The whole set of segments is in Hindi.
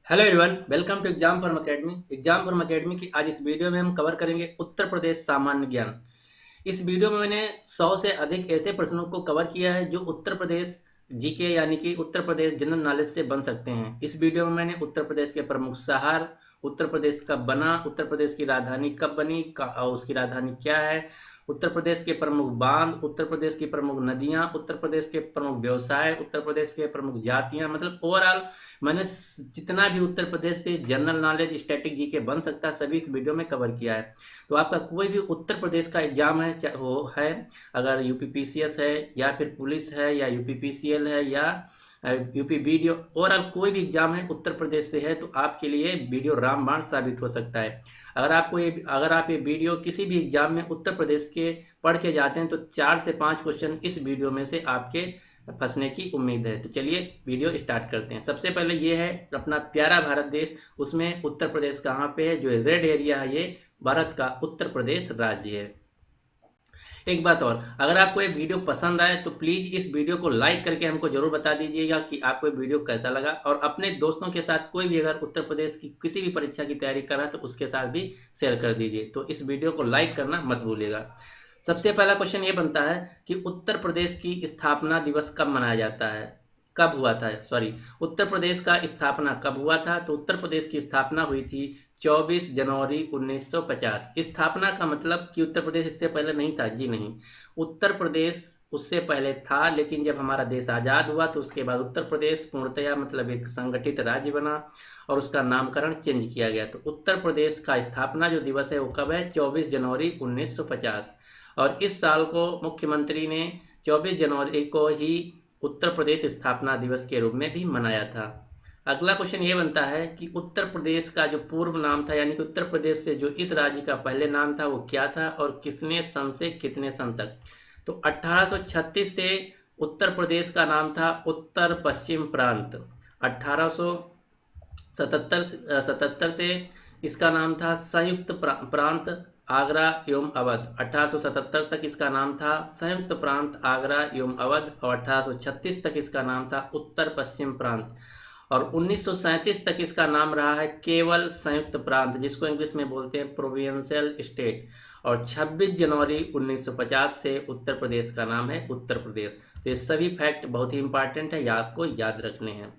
Hello everyone, welcome to exam form academy. Exam form academy की आज इस वीडियो में हम कवर करेंगे उत्तर प्रदेश सामान्य ज्ञान। इस वीडियो में मैंने 100 से अधिक ऐसे प्रश्नों को कवर किया है जो उत्तर प्रदेश जीके यानी कि उत्तर प्रदेश जनरल नॉलेज से बन सकते हैं। इस वीडियो में मैंने उत्तर प्रदेश के प्रमुख शहर, उत्तर प्रदेश कब बना, उत्तर प्रदेश की राजधानी कब बनी और उसकी राजधानी क्या है, उत्तर प्रदेश के प्रमुख बांध, उत्तर प्रदेश की प्रमुख नदियां, उत्तर प्रदेश के प्रमुख व्यवसाय, उत्तर प्रदेश के प्रमुख जातियां, मतलब ओवरऑल मैंने जितना भी उत्तर प्रदेश से जनरल नॉलेज स्टैटिक जीके बन सकता है सभी इस वीडियो में कवर किया है। तो आपका कोई भी उत्तर प्रदेश का एग्जाम है वो है, अगर यूपीपीसीएस है या फिर पुलिस है या यूपीपीसीएल है या यूपी वीडियो, ओवरऑल कोई भी एग्जाम है उत्तर प्रदेश से है तो आपके लिए वीडियो रामबाण साबित हो सकता है। अगर आप ये वीडियो किसी भी एग्जाम में उत्तर प्रदेश के पढ़ के जाते हैं तो 4 से 5 क्वेश्चन इस वीडियो में से आपके फंसने की उम्मीद है। तो चलिए वीडियो स्टार्ट करते हैं। सबसे पहले ये है अपना प्यारा भारत देश, उसमें उत्तर प्रदेश कहाँ पे है? जो रेड एरिया है ये भारत का उत्तर प्रदेश राज्य है। एक बात और, अगर आपको ये वीडियो पसंद आए तो प्लीज इस वीडियो को लाइक करके हमको जरूर बता दीजिएगा कि आपको ये वीडियो कैसा लगा, और अपने दोस्तों के साथ कोई भी अगर उत्तर प्रदेश की किसी भी परीक्षा की तैयारी कर रहा है तो उसके साथ भी शेयर कर दीजिए। तो इस वीडियो को लाइक करना मत भूलिएगा। सबसे पहला क्वेश्चन ये बनता है कि उत्तर प्रदेश की स्थापना दिवस कब मनाया जाता है? कब हुआ था, सॉरी, उत्तर प्रदेश का स्थापना कब हुआ था? तो उत्तर प्रदेश की स्थापना हुई थी 24 जनवरी 1950। स्थापना का मतलब कि उत्तर प्रदेश इससे पहले नहीं था? जी नहीं, उत्तर प्रदेश उससे पहले था, लेकिन जब हमारा देश आज़ाद हुआ तो उसके बाद उत्तर प्रदेश पूर्णतया मतलब एक संगठित राज्य बना और उसका नामकरण चेंज किया गया। तो उत्तर प्रदेश का स्थापना जो दिवस है वो कब है? 24 जनवरी 1950। और इस साल को मुख्यमंत्री ने 24 जनवरी को ही उत्तर प्रदेश स्थापना दिवस के रूप में भी मनाया था। अगला क्वेश्चन ये बनता है कि उत्तर प्रदेश का जो पूर्व नाम था, यानी कि उत्तर प्रदेश से जो इस राज्य का पहले नाम था वो क्या था और किसने सन से कितने सन तक? तो 1836 से उत्तर प्रदेश का नाम था उत्तर पश्चिम प्रांत। 1877 से इसका नाम था संयुक्त प्रांत आगरा एवं अवध। 1877 तक इसका नाम था संयुक्त प्रांत आगरा एवं अवध और 1836 तक इसका नाम था उत्तर पश्चिम प्रांत। और 1937 तक इसका नाम रहा है केवल संयुक्त प्रांत, जिसको इंग्लिश में बोलते हैं प्रोविंशियल स्टेट। और 26 जनवरी 1950 से उत्तर प्रदेश का नाम है उत्तर प्रदेश। तो ये सभी फैक्ट बहुत ही इंपॉर्टेंट है, आपको याद रखने हैं।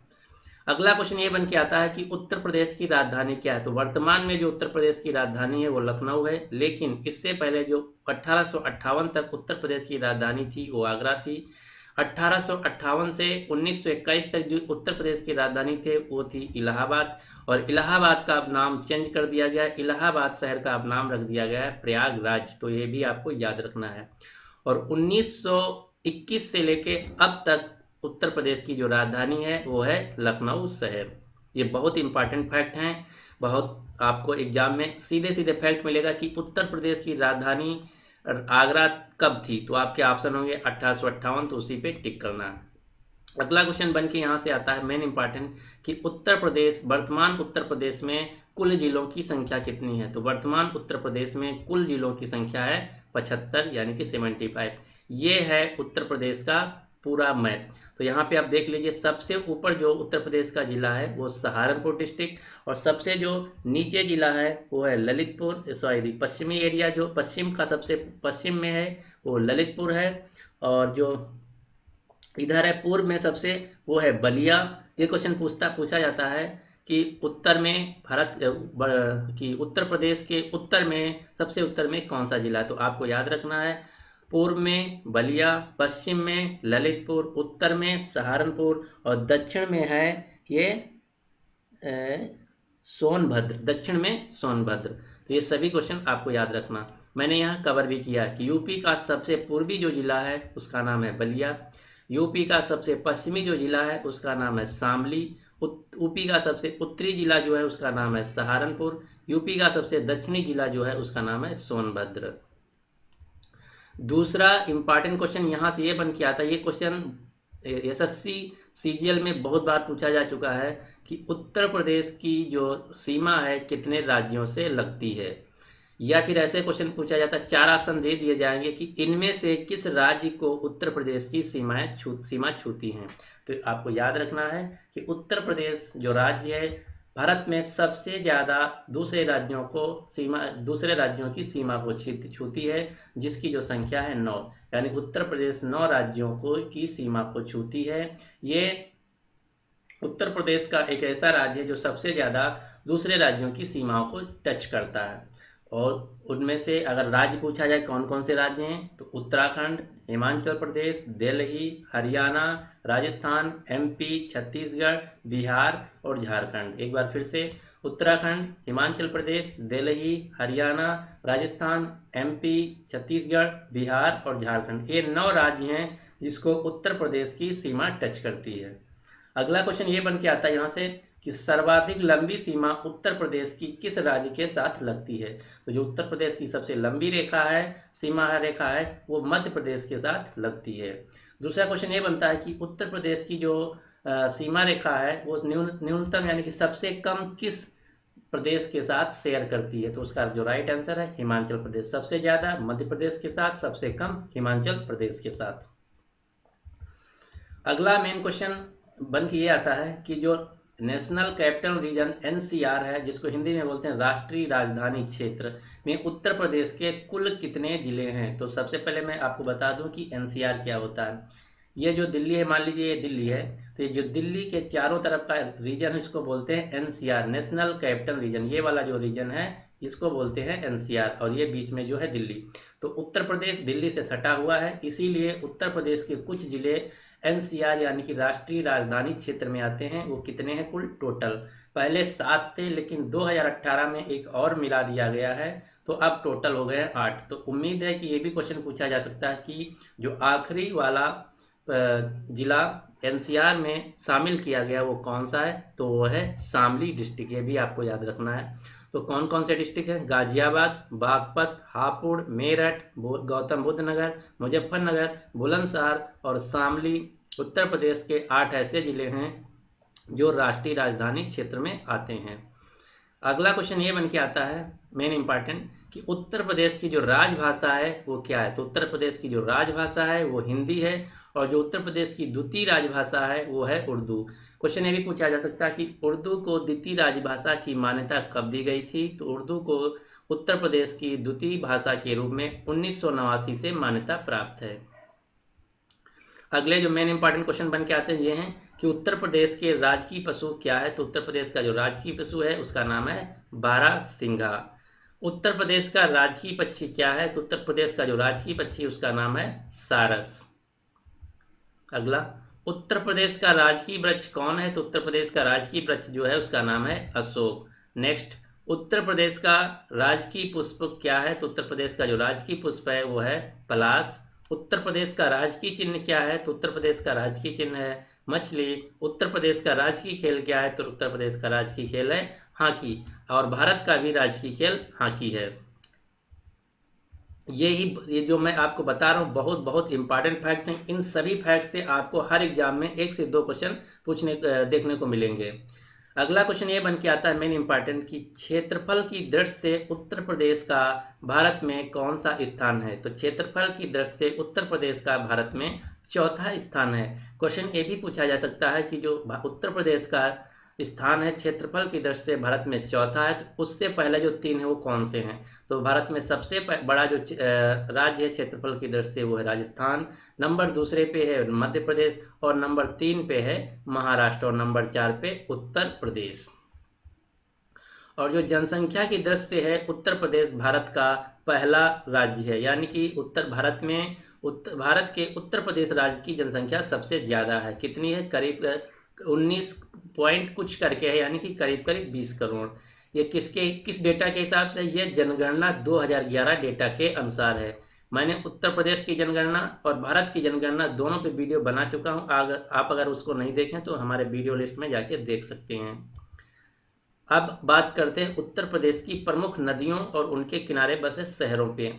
अगला क्वेश्चन ये बन के आता है कि उत्तर प्रदेश की राजधानी क्या है? तो वर्तमान में जो उत्तर प्रदेश की राजधानी है वो लखनऊ है, लेकिन इससे पहले जो 1858 तक उत्तर प्रदेश की राजधानी थी वो आगरा थी। 1858 से 1921 तक जो उत्तर प्रदेश की राजधानी थे वो थी इलाहाबाद, और इलाहाबाद का अब नाम चेंज कर दिया गया है। इलाहाबाद शहर का अब नाम रख दिया गया है प्रयागराज। तो ये भी आपको याद रखना है। और 1921 से लेके अब तक उत्तर प्रदेश की जो राजधानी है वो है लखनऊ शहर। ये बहुत इंपॉर्टेंट फैक्ट हैं, बहुत आपको एग्जाम में सीधे सीधे फैक्ट मिलेगा कि उत्तर प्रदेश की राजधानी आगरा कब थी। तो आपके ऑप्शन होंगे 1858, तो उसी पे टिक करना है। अगला क्वेश्चन बन के यहाँ से आता है मेन इंपॉर्टेंट कि उत्तर प्रदेश, वर्तमान उत्तर प्रदेश में कुल जिलों की संख्या कितनी है? तो वर्तमान उत्तर प्रदेश में कुल जिलों की संख्या है 75, यानी कि 75। ये है उत्तर प्रदेश का पूरा मैप। तो यहाँ पे आप देख लीजिए, सबसे ऊपर जो उत्तर प्रदेश का जिला है वो सहारनपुर डिस्ट्रिक्ट, और सबसे जो नीचे जिला है वो है ललितपुर, सॉरी पश्चिमी एरिया जो पश्चिम का सबसे पश्चिम में है वो ललितपुर है, और जो इधर है पूर्व में सबसे वो है बलिया। ये क्वेश्चन पूछा जाता है कि उत्तर में कि उत्तर प्रदेश के उत्तर में सबसे उत्तर में कौन सा जिला है? तो आपको याद रखना है पूर्व में बलिया, पश्चिम में ललितपुर, उत्तर में सहारनपुर और दक्षिण में है ये सोनभद्र, दक्षिण में सोनभद्र। तो ये सभी क्वेश्चन आपको याद रखना। मैंने यहाँ कवर भी किया कि यूपी का सबसे पूर्वी जो जिला है उसका नाम है बलिया, यूपी का सबसे पश्चिमी जो जिला है उसका नाम है शामली, यूपी का सबसे उत्तरी जिला जो है उसका नाम है सहारनपुर, यूपी का सबसे दक्षिणी जिला जो है उसका नाम है सोनभद्र। दूसरा इंपॉर्टेंट क्वेश्चन यहाँ से ये बन के आता है, ये क्वेश्चन एसएससी सीजीएल में बहुत बार पूछा जा चुका है कि उत्तर प्रदेश की जो सीमा है कितने राज्यों से लगती है? या फिर ऐसे क्वेश्चन पूछा जाता है, 4 ऑप्शन दे दिए जाएंगे कि इनमें से किस राज्य को उत्तर प्रदेश की सीमा छूती हैं। तो आपको याद रखना है कि उत्तर प्रदेश जो राज्य है भारत में सबसे ज़्यादा दूसरे राज्यों की सीमा को छूती है, जिसकी जो संख्या है 9, यानी उत्तर प्रदेश 9 राज्यों की सीमा को छूती है। ये उत्तर प्रदेश का एक ऐसा राज्य है जो सबसे ज़्यादा दूसरे राज्यों की सीमाओं को टच करता है। और उनमें से अगर राज्य पूछा जाए कौन कौन से राज्य हैं, तो उत्तराखंड, हिमाचल प्रदेश, दिल्ली, हरियाणा, राजस्थान, एमपी, छत्तीसगढ़, बिहार और झारखंड। एक बार फिर से, उत्तराखंड, हिमाचल प्रदेश, दिल्ली, हरियाणा, राजस्थान, एमपी, छत्तीसगढ़, बिहार और झारखंड, ये 9 राज्य हैं जिसको उत्तर प्रदेश की सीमा टच करती है। अगला क्वेश्चन ये बन के आता है यहाँ से कि सर्वाधिक लंबी सीमा उत्तर प्रदेश की किस राज्य के साथ लगती है। तो जो उत्तर प्रदेश की सबसे लंबी रेखा है, सीमा रेखा है, वो मध्य प्रदेश के साथ लगती है। दूसरा क्वेश्चन ये बनता है कि उत्तर प्रदेश की जो सीमा रेखा है वो न्यूनतम यानी कि सबसे कम किस प्रदेश के साथ शेयर करती है। तो उसका जो राइट आंसर है हिमाचल प्रदेश। सबसे ज्यादा मध्य प्रदेश के साथ, सबसे कम हिमाचल प्रदेश के साथ। अगला मेन क्वेश्चन बन के ये आता है कि जो नेशनल कैपिटल रीजन एनसीआर है, जिसको हिंदी में बोलते हैं राष्ट्रीय राजधानी क्षेत्र, में उत्तर प्रदेश के कुल कितने जिले हैं। तो सबसे पहले मैं आपको बता दूं कि एनसीआर क्या होता है। ये जो दिल्ली है, मान लीजिए ये दिल्ली है, तो ये जो दिल्ली के चारों तरफ का रीजन है इसको बोलते हैं एनसीआर, नेशनल कैपिटल रीजन। ये वाला जो रीजन है इसको बोलते हैं एनसीआर, और ये बीच में जो है दिल्ली। तो उत्तर प्रदेश दिल्ली से सटा हुआ है, इसीलिए उत्तर प्रदेश के कुछ जिले एनसीआर यानी कि राष्ट्रीय राजधानी क्षेत्र में आते हैं। वो कितने हैं कुल टोटल? पहले 7 थे, लेकिन 2018 में एक और मिला दिया गया है, तो अब टोटल हो गए 8। तो उम्मीद है कि ये भी क्वेश्चन पूछा जा सकता है कि जो आखिरी वाला जिला एनसीआर में शामिल किया गया वो कौन सा है। तो वो है शामली डिस्ट्रिक्ट। ये भी आपको याद रखना है। तो कौन कौन से डिस्ट्रिक्ट है? गाजियाबाद, बागपत, हापुड़, मेरठ, गौतम बुद्ध नगर, मुजफ्फरनगर, बुलंदशहर और शामली उत्तर प्रदेश के 8 ऐसे जिले हैं जो राष्ट्रीय राजधानी क्षेत्र में आते हैं। अगला क्वेश्चन ये बन के आता है मेन इंपॉर्टेंट कि उत्तर प्रदेश की जो राजभाषा है वो क्या है। तो उत्तर प्रदेश की जो राजभाषा है वो हिंदी है, और जो उत्तर प्रदेश की द्वितीय राजभाषा है वो है उर्दू। क्वेश्चन ये भी पूछा जा सकता है कि उर्दू को द्वितीय राजभाषा की मान्यता कब दी गई थी। तो उर्दू को उत्तर प्रदेश की द्वितीय भाषा के रूप में 1989 से मान्यता प्राप्त है। अगले जो मेन इंपॉर्टेंट क्वेश्चन बन के आते हैं ये हैं कि उत्तर प्रदेश के राजकीय पशु क्या है। तो उत्तर प्रदेश का जो राजकीय पशु है उसका नाम है बारहसिंघा। उत्तर प्रदेश का राजकीय पक्षी क्या है। तो उत्तर प्रदेश का जो राजकीय पक्षी उसका नाम है सारस। अगला, उत्तर प्रदेश का राजकीय वृक्ष कौन है। तो उत्तर प्रदेश का राजकीय वृक्ष जो है उसका नाम है अशोक। नेक्स्ट, उत्तर प्रदेश का राजकीय पुष्प क्या है। तो उत्तर प्रदेश का जो राजकीय पुष्प है वो है पलाश। उत्तर प्रदेश का राजकीय चिन्ह क्या है। तो उत्तर प्रदेश का राजकीय चिन्ह है मछली। उत्तर प्रदेश का राजकीय खेल क्या है। तो उत्तर प्रदेश का राजकीय खेल है हॉकी। और भारत का भी राजकीय खेल हॉकी है। ये जो मैं आपको बता रहा हूँ बहुत बहुत इंपॉर्टेंट फैक्ट हैं। इन सभी फैक्ट से आपको हर एग्जाम में 1 से 2 क्वेश्चन देखने को मिलेंगे। अगला क्वेश्चन ये बन के आता है मेन इंपॉर्टेंट कि क्षेत्रफल की दृष्टि से उत्तर प्रदेश का भारत में कौन सा स्थान है। तो क्षेत्रफल की दृष्टि से उत्तर प्रदेश का भारत में चौथा स्थान है। क्वेश्चन ये भी पूछा जा सकता है कि जो उत्तर प्रदेश का स्थान है क्षेत्रफल की दृष्टि से भारत में चौथा है, तो उससे पहले जो 3 है वो कौन से हैं। तो भारत में सबसे बड़ा जो राज्य है क्षेत्रफल की दृष्टि से वो है राजस्थान, नंबर दूसरे पे है मध्य प्रदेश, और नंबर 3 पे है महाराष्ट्र, और नंबर 4 पे उत्तर प्रदेश। और जो जनसंख्या की दृष्टि से है उत्तर प्रदेश भारत का पहला राज्य है, यानी कि भारत के उत्तर प्रदेश राज्य की जनसंख्या सबसे ज्यादा है। कितनी है? करीब 19 पॉइंट कुछ करके है, यानी कि करीब करीब 20 करोड़। ये किस डेटा के हिसाब से? ये जनगणना 2011 डेटा के अनुसार है। मैंने उत्तर प्रदेश की जनगणना और भारत की जनगणना दोनों पे वीडियो बना चुका हूँ। आप अगर उसको नहीं देखें तो हमारे वीडियो लिस्ट में जाके देख सकते हैं। अब बात करते हैं उत्तर प्रदेश की प्रमुख नदियों और उनके किनारे बसे शहरों पे।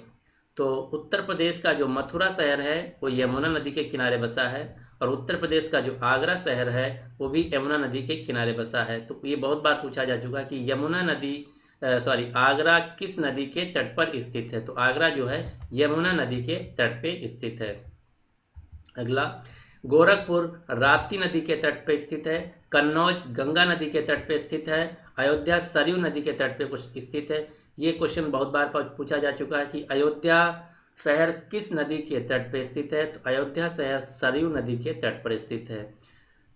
तो उत्तर प्रदेश का जो मथुरा शहर है वो यमुना नदी के किनारे बसा है, और उत्तर प्रदेश का जो आगरा शहर है वो भी यमुना नदी के किनारे बसा है। तो ये बहुत बार पूछा जा चुका कि आगरा किस नदी के तट पर स्थित है। तो आगरा जो है यमुना नदी के तट पे स्थित है। अगला, गोरखपुर राप्ती नदी के तट पर स्थित है। कन्नौज गंगा नदी के तट पे स्थित है। अयोध्या सरयू नदी के तट पे कुछ स्थित है। ये क्वेश्चन बहुत बार पूछा जा चुका है कि अयोध्या शहर किस नदी के तट पे स्थित है, तो अयोध्या शहर सरयू नदी के तट पर स्थित है।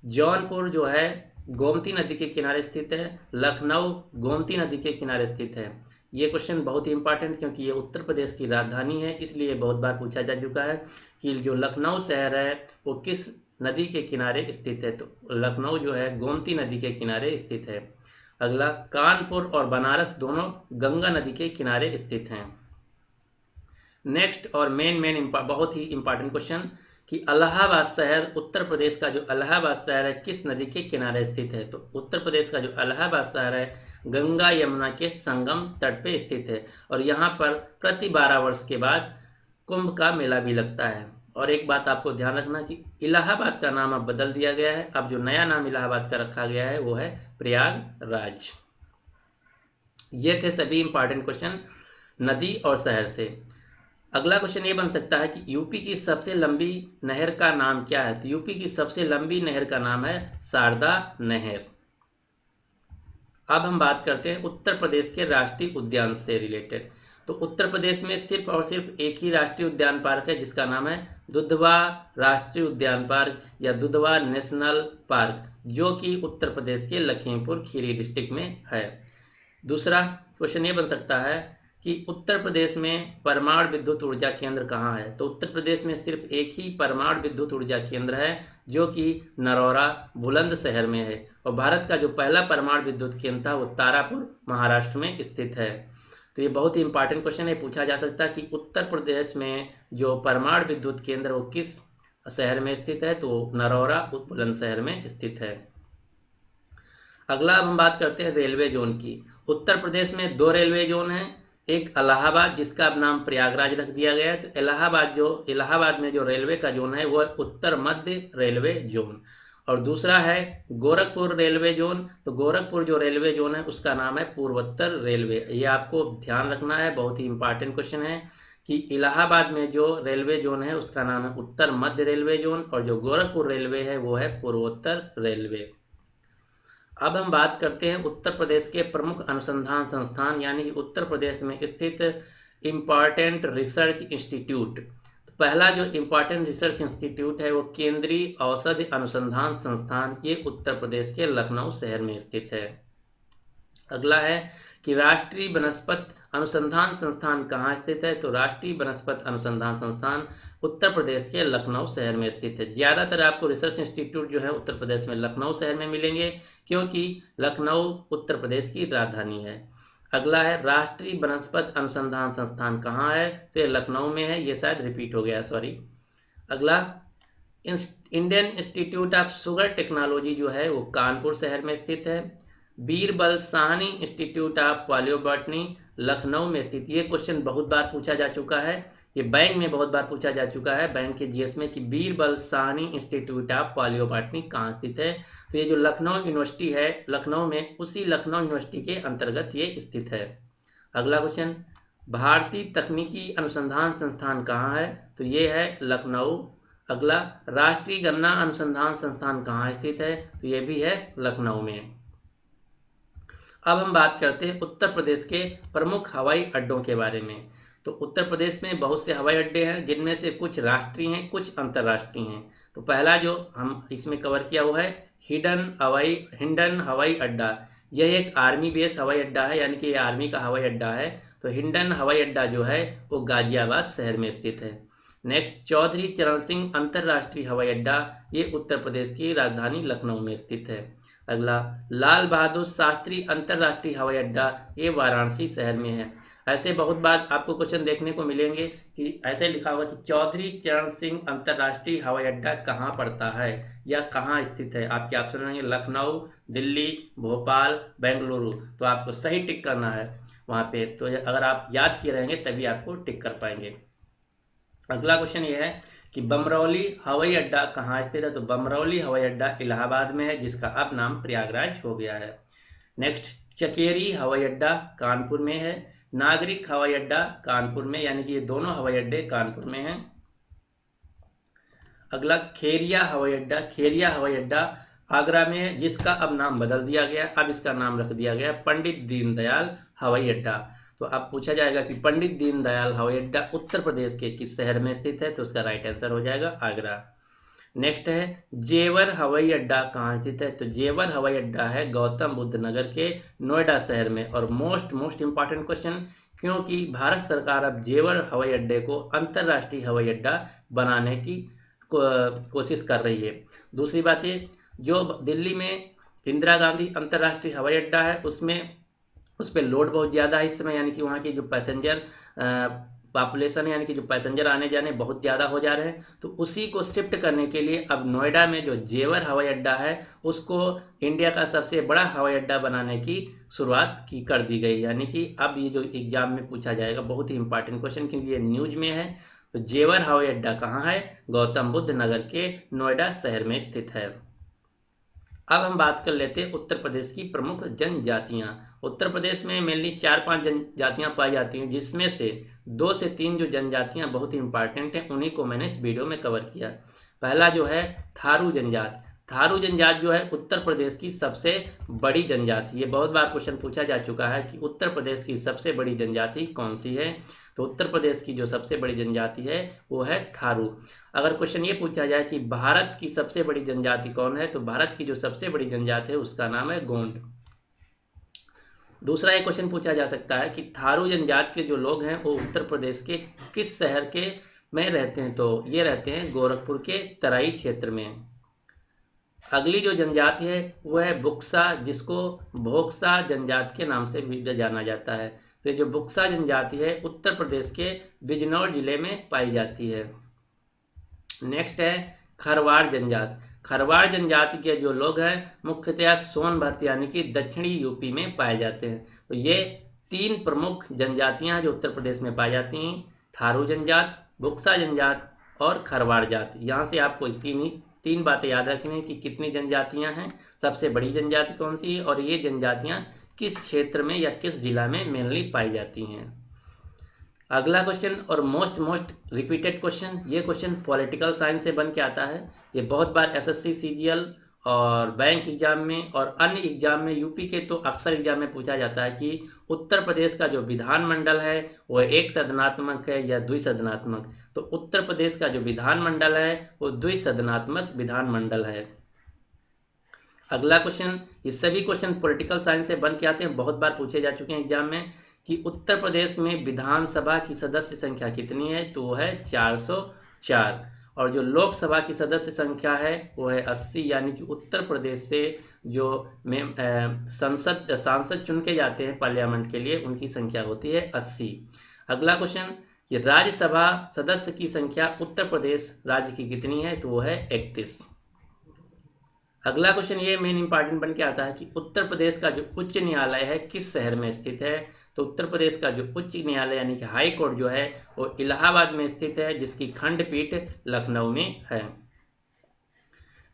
जौनपुर जो है गोमती नदी के किनारे स्थित है। लखनऊ गोमती नदी के किनारे स्थित है। ये क्वेश्चन बहुत ही इंपॉर्टेंट, क्योंकि ये उत्तर प्रदेश की राजधानी है, इसलिए बहुत बार पूछा जा चुका है कि जो लखनऊ शहर है वो किस नदी के किनारे स्थित है, तो लखनऊ जो है गोमती नदी के किनारे स्थित है। अगला, कानपुर और बनारस दोनों गंगा नदी के किनारे स्थित हैं। नेक्स्ट और मेन बहुत ही इंपॉर्टेंट क्वेश्चन कि इलाहाबाद शहर, उत्तर प्रदेश का जो इलाहाबाद शहर है किस नदी के किनारे स्थित है, तो उत्तर प्रदेश का जो इलाहाबाद शहर है गंगा यमुना के संगम तट पे स्थित है। और यहाँ पर प्रति 12 वर्ष के बाद कुंभ का मेला भी लगता है। और एक बात आपको ध्यान रखना कि इलाहाबाद का नाम अब बदल दिया गया है, अब जो नया नाम इलाहाबाद का रखा गया है वो है प्रयागराज। ये थे सभी इंपॉर्टेंट क्वेश्चन नदी और शहर से। अगला क्वेश्चन ये बन सकता है कि यूपी की सबसे लंबी नहर का नाम क्या है, तो यूपी की सबसे लंबी नहर का नाम है शारदा नहर। अब हम बात करते हैं उत्तर प्रदेश के राष्ट्रीय उद्यान से रिलेटेड। तो उत्तर प्रदेश में सिर्फ और सिर्फ एक ही राष्ट्रीय उद्यान पार्क है, जिसका नाम है दुधवा राष्ट्रीय उद्यान पार्क या दुधवा नेशनल पार्क, जो कि उत्तर प्रदेश के लखीमपुर खीरी डिस्ट्रिक्ट में है। दूसरा क्वेश्चन ये बन सकता है कि उत्तर प्रदेश में परमाणु विद्युत ऊर्जा केंद्र कहाँ है, तो उत्तर प्रदेश में सिर्फ एक ही परमाणु विद्युत ऊर्जा केंद्र है, जो कि नरौरा बुलंदशहर में है। और भारत का जो पहला परमाणु विद्युत केंद्र था वो तारापुर महाराष्ट्र में स्थित है। तो ये बहुत ही इंपॉर्टेंट क्वेश्चन है, पूछा जा सकता है कि उत्तर प्रदेश में जो परमाणु विद्युत केंद्र वो किस शहर में स्थित है, तो नरौरा बुलंदशहर में स्थित है। अगला अब हम बात करते हैं रेलवे जोन की। उत्तर प्रदेश में 2 रेलवे जोन हैं, एक इलाहाबाद जिसका अब नाम प्रयागराज रख दिया गया है। तो इलाहाबाद में जो रेलवे का जोन है वो है उत्तर मध्य रेलवे जोन, और दूसरा है गोरखपुर रेलवे जोन। तो गोरखपुर जो रेलवे जोन है उसका नाम है पूर्वोत्तर रेलवे। ये आपको ध्यान रखना है, बहुत ही इंपॉर्टेंट क्वेश्चन है कि इलाहाबाद में जो रेलवे जोन है उसका नाम है उत्तर मध्य रेलवे जोन, और जो गोरखपुर रेलवे है वो है पूर्वोत्तर रेलवे। अब हम बात करते हैं उत्तर प्रदेश के प्रमुख अनुसंधान संस्थान, यानी कि उत्तर प्रदेश में स्थित इम्पॉर्टेंट रिसर्च इंस्टीट्यूट। तो पहला जो इम्पॉर्टेंट रिसर्च इंस्टीट्यूट है वो केंद्रीय औषधि अनुसंधान संस्थान, ये उत्तर प्रदेश के लखनऊ शहर में स्थित है। अगला है कि राष्ट्रीय वनस्पति अनुसंधान संस्थान कहाँ स्थित है, तो राष्ट्रीय वनस्पति अनुसंधान संस्थान उत्तर प्रदेश के लखनऊ शहर में स्थित है। ज़्यादातर आपको रिसर्च इंस्टीट्यूट जो है उत्तर प्रदेश में लखनऊ शहर में मिलेंगे, क्योंकि लखनऊ उत्तर प्रदेश की राजधानी है। अगला है राष्ट्रीय वनस्पति अनुसंधान संस्थान कहाँ है, तो ये लखनऊ में है, ये शायद रिपीट हो गया, सॉरी। अगला Indian institute of sugar technology जो है वो कानपुर शहर में स्थित है। बीरबल साहनी इंस्टीट्यूट ऑफ पालियोबॉटनी लखनऊ में स्थित। ये क्वेश्चन बहुत बार पूछा जा चुका है, ये बैंक में बहुत बार पूछा जा चुका है, बैंक के जीएस में, कि बीरबल साहनी इंस्टीट्यूट ऑफ पालियोबॉटनी कहाँ स्थित है। तो ये जो लखनऊ यूनिवर्सिटी है लखनऊ में, उसी लखनऊ यूनिवर्सिटी के अंतर्गत ये स्थित है। अगला क्वेश्चन, भारतीय तकनीकी अनुसंधान संस्थान कहाँ है, तो ये है लखनऊ। अगला, राष्ट्रीय गन्ना अनुसंधान संस्थान कहाँ स्थित है, तो ये भी है लखनऊ में। अब हम बात करते हैं उत्तर प्रदेश के प्रमुख हवाई अड्डों के बारे में। तो उत्तर प्रदेश में बहुत से हवाई अड्डे हैं, जिनमें से कुछ राष्ट्रीय हैं, कुछ अंतर्राष्ट्रीय हैं। तो पहला जो हम इसमें कवर किया वो है हिंडन हवाई अड्डा। यह एक आर्मी बेस हवाई अड्डा है, यानी कि ये आर्मी का हवाई अड्डा है। तो हिंडन हवाई अड्डा जो है वो गाजियाबाद शहर में स्थित है। नेक्स्ट, चौधरी चरण सिंह अंतर्राष्ट्रीय हवाई अड्डा, ये उत्तर प्रदेश की राजधानी लखनऊ में स्थित है। अगला, लाल बहादुर शास्त्री अंतर्राष्ट्रीय हवाई अड्डा, ये वाराणसी शहर में है। ऐसे बहुत बार आपको क्वेश्चन देखने को मिलेंगे कि ऐसे लिखा हुआ कि चौधरी चरण सिंह अंतर्राष्ट्रीय हवाई अड्डा कहाँ पड़ता है या कहाँ स्थित है। आपके ऑप्शन रहेंगे लखनऊ, दिल्ली, भोपाल, बेंगलुरु। तो आपको सही टिक करना है वहाँ पे। तो अगर आप याद किए रहेंगे तभी आपको टिक कर पाएंगे। अगला क्वेश्चन ये है कि बमरौली हवाई अड्डा कहाँ स्थित है, तो बमरौली हवाई अड्डा इलाहाबाद में है, जिसका अब नाम प्रयागराज हो गया है। नेक्स्ट, चकेरी हवाई अड्डा कानपुर में है। नागरिक हवाई अड्डा कानपुर में, यानी कि ये दोनों हवाई अड्डे कानपुर में हैं। अगला, खेरिया हवाई अड्डा आगरा में है, जिसका अब नाम बदल दिया गया। अब इसका नाम रख दिया गया पंडित दीनदयाल हवाई अड्डा। तो अब पूछा जाएगा कि पंडित दीनदयाल हवाई अड्डा उत्तर प्रदेश के किस शहर में स्थित है, तो उसका राइट आंसर हो जाएगा आगरा। नेक्स्ट है जेवर हवाई अड्डा कहाँ स्थित है, तो जेवर हवाई अड्डा है गौतम बुद्ध नगर के नोएडा शहर में। और मोस्ट इंपॉर्टेंट क्वेश्चन, क्योंकि भारत सरकार अब जेवर हवाई अड्डे को अंतर्राष्ट्रीय हवाई अड्डा बनाने की कोशिश कर रही है। दूसरी बात ये, जो दिल्ली में इंदिरा गांधी अंतर्राष्ट्रीय हवाई अड्डा है उसमें उस पर लोड बहुत ज़्यादा है इस समय, यानी कि वहाँ की जो पैसेंजर पॉपुलेशन है, यानी कि जो पैसेंजर आने जाने बहुत ज़्यादा हो जा रहे हैं। तो उसी को शिफ्ट करने के लिए अब नोएडा में जो जेवर हवाई अड्डा है उसको इंडिया का सबसे बड़ा हवाई अड्डा बनाने की शुरुआत की कर दी गई। यानी कि अब ये जो एग्जाम में पूछा जाएगा बहुत ही इंपॉर्टेंट क्वेश्चन, क्योंकि ये न्यूज में है। तो जेवर हवाई अड्डा कहाँ है, गौतम बुद्ध नगर के नोएडा शहर में स्थित है। अब हम बात कर लेते हैं उत्तर प्रदेश की प्रमुख जनजातियां। उत्तर प्रदेश में मेनली 4-5 जनजातियां पाई जाती हैं, जिसमें से 2 से 3 जो जनजातियां बहुत ही इंपॉर्टेंट हैं उन्हीं को मैंने इस वीडियो में कवर किया। पहला जो है थारू जनजात। थारू जनजात जो है उत्तर प्रदेश की सबसे बड़ी जनजाति है। बहुत बार क्वेश्चन पूछा जा चुका है कि उत्तर प्रदेश की सबसे बड़ी जनजाति कौन सी है, तो उत्तर प्रदेश की जो सबसे बड़ी जनजाति है वो है थारू। अगर क्वेश्चन ये पूछा जाए कि भारत की सबसे बड़ी जनजाति कौन है, तो भारत की जो सबसे बड़ी जनजाति है उसका नाम है गोंड। दूसरा एक क्वेश्चन पूछा जा सकता है कि थारू जनजाति के जो लोग हैं वो उत्तर प्रदेश के किस शहर के में रहते हैं, तो ये रहते हैं गोरखपुर के तराई क्षेत्र में। अगली जो जनजाति है वो है बुक्सा, जिसको भोक्सा जनजाति के नाम से भी जाना जाता है। तो ये जो बुक्सा जनजाति है उत्तर प्रदेश के बिजनौर जिले में पाई जाती है। नेक्स्ट है खरवाड़ जनजाति। खरवाड़ जनजाति के जो लोग हैं मुख्यतः सोनभद्र यानी कि दक्षिणी यूपी में पाए जाते हैं। तो ये 3 प्रमुख जनजातियां हैं जो उत्तर प्रदेश में पाई जाती हैं, थारू जनजात, बुक्सा जनजात और खरवाड़ जाति। यहाँ से आपको तीन बातें याद रखनी है कि कितनी जनजातियां हैं, सबसे बड़ी जनजाति कौन सी है, और ये जनजातियां किस क्षेत्र में या किस जिला में मेनली पाई जाती हैं। अगला क्वेश्चन और मोस्ट रिपीटेड क्वेश्चन, ये क्वेश्चन पॉलिटिकल साइंस से बन के आता है। ये बहुत बार एसएससी सीजीएल और बैंक एग्जाम में और अन्य एग्जाम में, यूपी के तो अक्सर एग्जाम में पूछा जाता है कि उत्तर प्रदेश का जो विधानमंडल है वो एक सदनात्मक है या द्विसदनात्मक। तो उत्तर प्रदेश का जो विधानमंडल है वो द्विसदनात्मक विधानमंडल है। अगला क्वेश्चन, ये सभी क्वेश्चन पॉलिटिकल साइंस से बन के आते हैं, बहुत बार पूछे जा चुके हैं एग्जाम में कि उत्तर प्रदेश में विधानसभा की सदस्य संख्या कितनी है, तो वो है 404। और जो लोकसभा की सदस्य संख्या है वो है 80, यानी कि उत्तर प्रदेश से जो सांसद चुन के जाते हैं पार्लियामेंट के लिए उनकी संख्या होती है 80। अगला क्वेश्चन, ये राज्यसभा सदस्य की संख्या उत्तर प्रदेश राज्य की कितनी है, तो वो है 31। अगला क्वेश्चन ये मेन इंपॉर्टेंट बन के आता है कि उत्तर प्रदेश का जो उच्च न्यायालय है किस शहर में स्थित है, तो उत्तर प्रदेश का जो उच्च न्यायालय यानी कि हाई कोर्ट जो है वो इलाहाबाद में स्थित है, जिसकी खंडपीठ लखनऊ में है।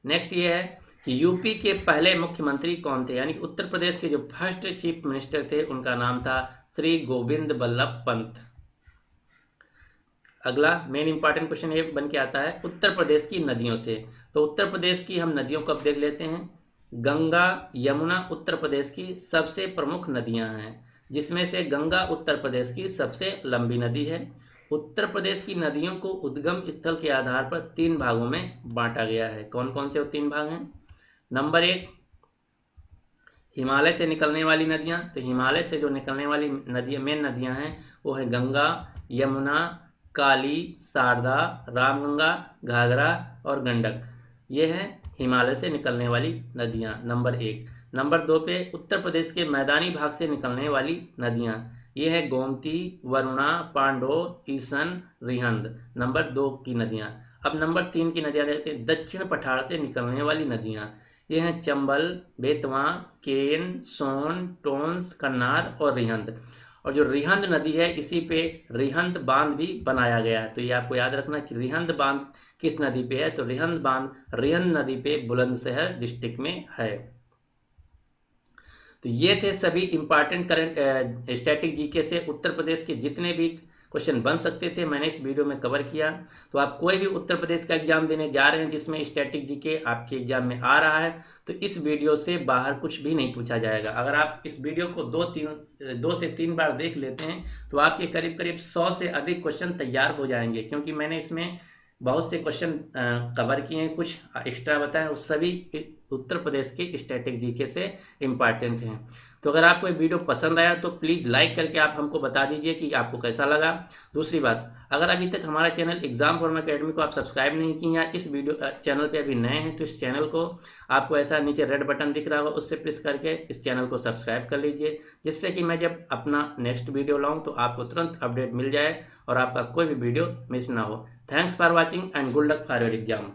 नेक्स्ट ये है कि यूपी के पहले मुख्यमंत्री कौन थे, यानी कि उत्तर प्रदेश के जो फर्स्ट चीफ मिनिस्टर थे उनका नाम था श्री गोविंद बल्लभ पंत। अगला मेन इंपॉर्टेंट क्वेश्चन ये बन के आता है उत्तर प्रदेश की नदियों से। तो उत्तर प्रदेश की हम नदियों को अब देख लेते हैं। गंगा यमुना उत्तर प्रदेश की सबसे प्रमुख नदियां हैं, जिसमें से गंगा उत्तर प्रदेश की सबसे लंबी नदी है। उत्तर प्रदेश की नदियों को उद्गम स्थल के आधार पर 3 भागों में बांटा गया है। कौन कौन से वो 3 भाग हैं? नंबर 1 हिमालय से निकलने वाली नदियां। तो हिमालय से जो निकलने वाली नदियां मेन नदियां हैं वो है गंगा, यमुना, काली, शारदा, रामगंगा, घाघरा और गंडक। ये है हिमालय से निकलने वाली नदियां, नंबर 1। नंबर 2 पे उत्तर प्रदेश के मैदानी भाग से निकलने वाली नदियां, ये है गोमती, वरुणा, पांडो, ईसन, रिहंद, नंबर 2 की नदियां। अब नंबर 3 की नदियां देखते हैं। दक्षिण पठार से निकलने वाली नदियां, ये हैं चंबल, बेतवा, केन, सोन, टोंस, कन्नार और रिहंद। और जो रिहंद नदी है इसी पे रिहंद बांध भी बनाया गया है। तो ये आपको याद रखना कि रिहंद बांध किस नदी पे है, तो रिहंद बांध रिहंद नदी पे बुलंदशहर डिस्ट्रिक्ट में है। तो ये थे सभी इंपॉर्टेंट करंट स्टैटिक जीके से उत्तर प्रदेश के जितने भी क्वेश्चन बन सकते थे, मैंने इस वीडियो में कवर किया। तो आप कोई भी उत्तर प्रदेश का एग्जाम देने जा रहे हैं जिसमें स्टैटिक जीके आपके एग्जाम में आ रहा है, तो इस वीडियो से बाहर कुछ भी नहीं पूछा जाएगा। अगर आप इस वीडियो को 2 से 3 बार देख लेते हैं तो आपके करीब करीब 100 से अधिक क्वेश्चन तैयार हो जाएंगे, क्योंकि मैंने इसमें बहुत से क्वेश्चन कवर किए हैं, कुछ एक्स्ट्रा बताएं, उस सभी उत्तर प्रदेश के स्टैटिक जीके से इम्पॉर्टेंट हैं। तो अगर आपको ये वीडियो पसंद आया तो प्लीज़ लाइक करके आप हमको बता दीजिए कि आपको कैसा लगा। दूसरी बात, अगर अभी तक हमारा चैनल एग्जाम फॉर्म अकेडमी को आप सब्सक्राइब नहीं किए या इस वीडियो चैनल पे अभी नए हैं तो इस चैनल को आपको ऐसा नीचे रेड बटन दिख रहा होगा, उससे प्रेस करके इस चैनल को सब्सक्राइब कर लीजिए, जिससे कि मैं जब अपना नेक्स्ट वीडियो लाऊं तो आपको तुरंत अपडेट मिल जाए और आपका कोई भी वीडियो मिस ना हो। Thanks for watching and good luck for your exam.